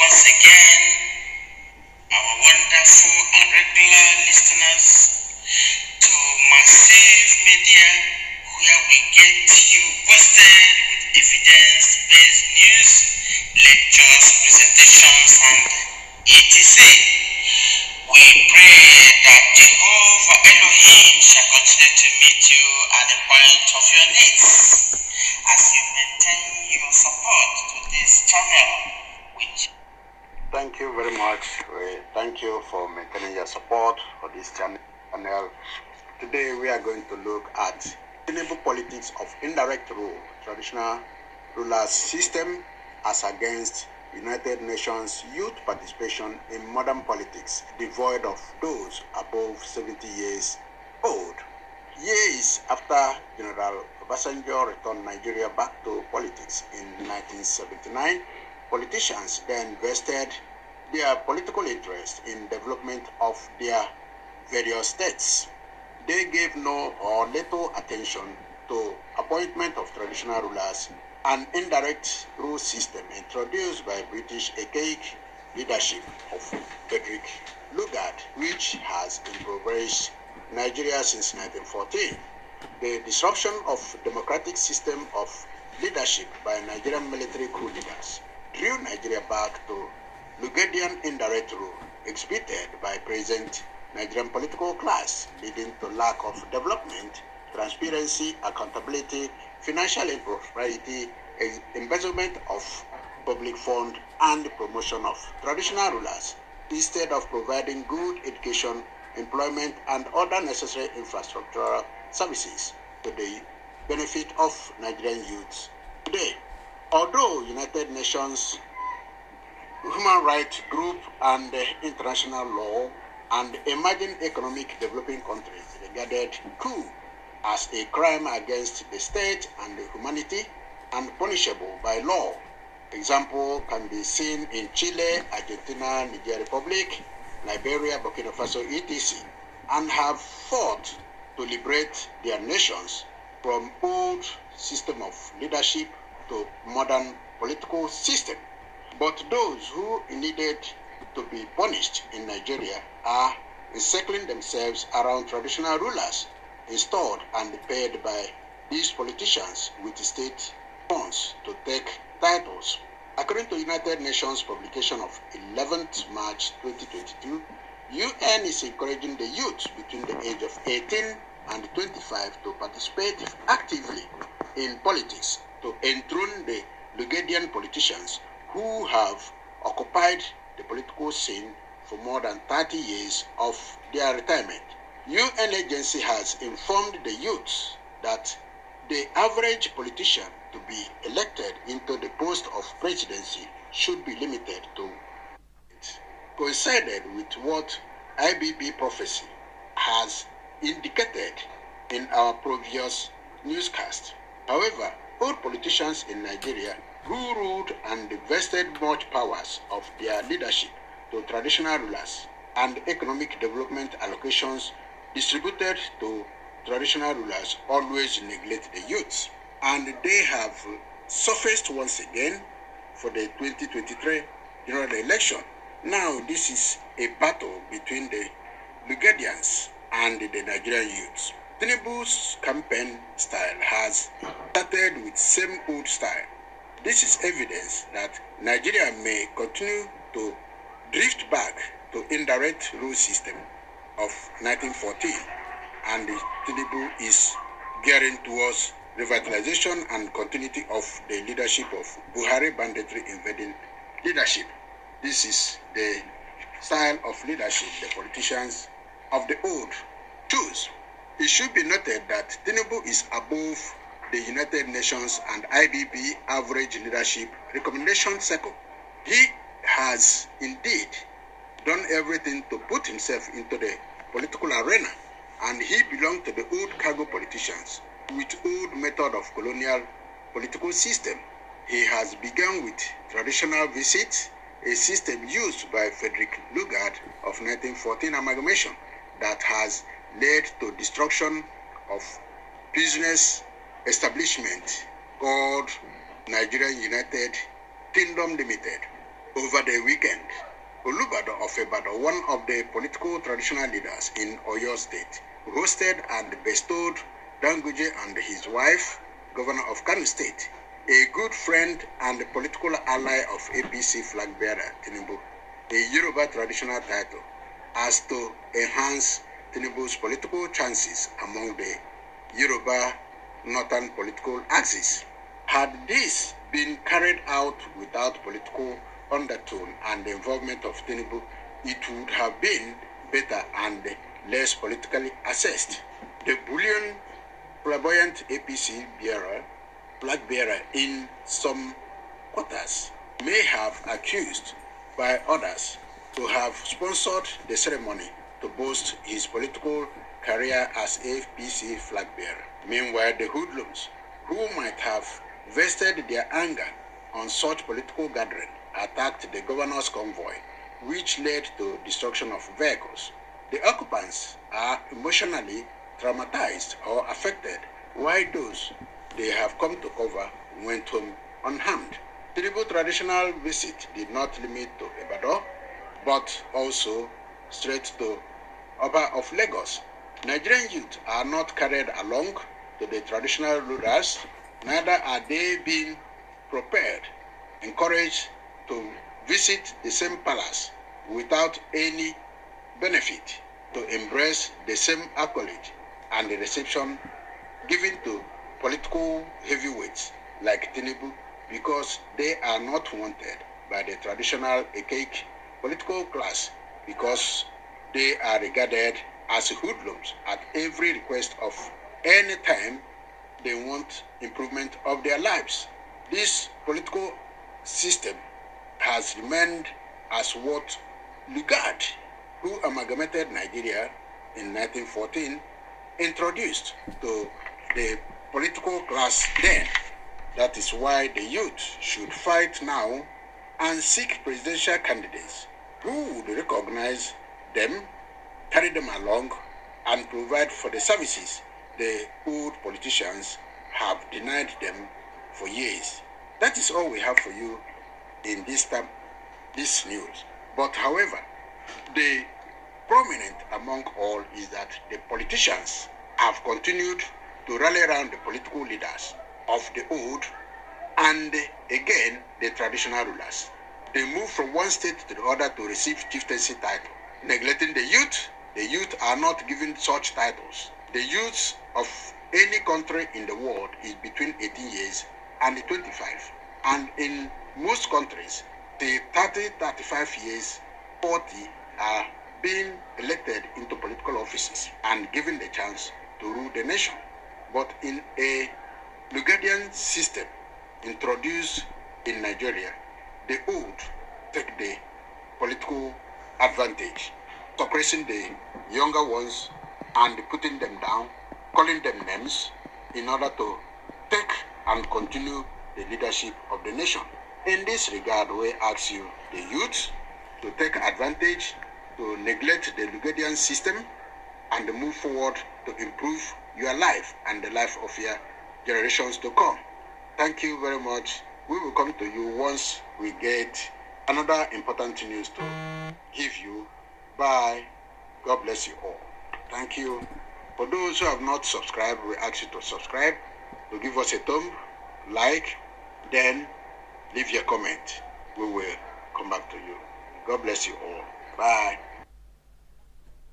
once again our wonderful and regular listeners to Massive Media, where we get you posted with evidence-based news, lectures, presentations, and etc. We pray that Jehovah Elohim shall continue to meet you at the point of your needs as you maintain your support to this channel, which Thank you very much. Thank you for maintaining your support for this channel. Today we are going to look at Tinubu politics of indirect rule, traditional ruler system as against United Nations youth participation in modern politics, devoid of those above 70 years old. Years after General Obasanjo returned Nigeria back to politics in 1979, politicians then vested their political interest in development of their various states. They gave no or little attention to appointment of traditional rulers, an indirect rule system introduced by British archaic leadership of Frederick Lugard, which has impoverished Nigeria since 1914. The disruption of democratic system of leadership by Nigerian military coup leaders drew Nigeria back to Lugard'ian indirect rule exhibited by present Nigerian political class, leading to lack of development, transparency, accountability, financial impropriety, embezzlement of public fund, and promotion of traditional rulers, instead of providing good education, employment, and other necessary infrastructural services to the benefit of Nigerian youths today. Although United Nations human rights group and international law and emerging economic developing countries regarded coup as a crime against the state and humanity and punishable by law. Example can be seen in Chile, Argentina, Niger Republic, Liberia, Burkina Faso, etc., and have fought to liberate their nations from old system of leadership to modern political system. But those who needed to be punished in Nigeria are encircling themselves around traditional rulers installed and paid by these politicians with state funds to take titles. According to United Nations publication of 11th March 2022, UN is encouraging the youth between the age of 18 and 25 to participate actively in politics to enthrone the Lugard'ian politicians who have occupied the political scene for more than 30 years of their retirement. UN agency has informed the youth that the average politician to be elected into the post of presidency should be limited to it, coincided with what IBB prophecy has indicated in our previous newscast. However, old politicians in Nigeria who ruled and vested much powers of their leadership to traditional rulers and economic development allocations distributed to traditional rulers always neglect the youths, and they have surfaced once again for the 2023 general election. Now this is a battle between the Lugard'ians and the Nigerian youths. Tinubu's campaign style has started with same old style. This is evidence that Nigeria may continue to drift back to indirect rule system of 1914, and Tinubu is gearing towards revitalization and continuity of the leadership of Buhari banditry invading leadership. This is the style of leadership the politicians of the old choose. It should be noted that Tinubu is above the United Nations and IBB average leadership recommendation circle. He has indeed done everything to put himself into the political arena, and he belonged to the old cargo politicians with old method of colonial political system. He has begun with traditional visits, a system used by Frederick Lugard of 1914 amalgamation that has led to destruction of business establishment called Nigerian United Kingdom Limited. Over the weekend, Olubado of Ibadan, one of the political traditional leaders in Oyo State, hosted and bestowed Danguje and his wife, Governor of Kano State, a good friend and political ally of APC flag bearer Tinubu, a Yoruba traditional title, as to enhance Tinubu's political chances among the Yoruba northern political axis. Had this been carried out without political undertone and the involvement of Tinubu, it would have been better and less politically assessed. The bullion flamboyant APC flag bearer in some quarters may have accused by others to have sponsored the ceremony to boost his political career as APC flag bearer. Meanwhile, the hoodlums, who might have vested their anger on such political gathering, attacked the governor's convoy, which led to destruction of vehicles. The occupants are emotionally traumatized or affected, while those they have come to cover went home unharmed. Tinubu's traditional visit did not limit to Ibadan, but also straight to Oba of Lagos. Nigerian youth are not carried along to the traditional rulers, neither are they being prepared, encouraged to visit the same palace without any benefit, to embrace the same accolade and the reception given to political heavyweights like Tinubu, because they are not wanted by the traditional archaic political class, because they are regarded as hoodlums at every request of any time they want improvement of their lives. This political system has remained as what Lugard, who amalgamated Nigeria in 1914, introduced to the political class then. That is why the youth should fight now and seek presidential candidates who would recognize them, carry them along, and provide for the services the old politicians have denied them for years. That is all we have for you in this news. But however, the prominent among all is that the politicians have continued to rally around the political leaders of the old and again the traditional rulers. They move from one state to the other to receive chieftaincy title, neglecting the youth. The youth are not given such titles. The youth of any country in the world is between 18 years and 25. And in most countries, the 30, 35 years, 40 are being elected into political offices and given the chance to rule the nation. But in a Lugard'ian system introduced in Nigeria, the old take the political advantage, suppressing the younger ones and putting them down, calling them names in order to take and continue the leadership of the nation. In this regard, we ask you, the youth, to take advantage, to neglect the Lugard'ian system, and move forward to improve your life and the life of your generations to come. Thank you very much. We will come to you once we get another important news to give you. Bye. God bless you all. Thank you. For those who have not subscribed, we ask you to subscribe, to give us a thumb, like, then leave your comment. We will come back to you. God bless you all. Bye.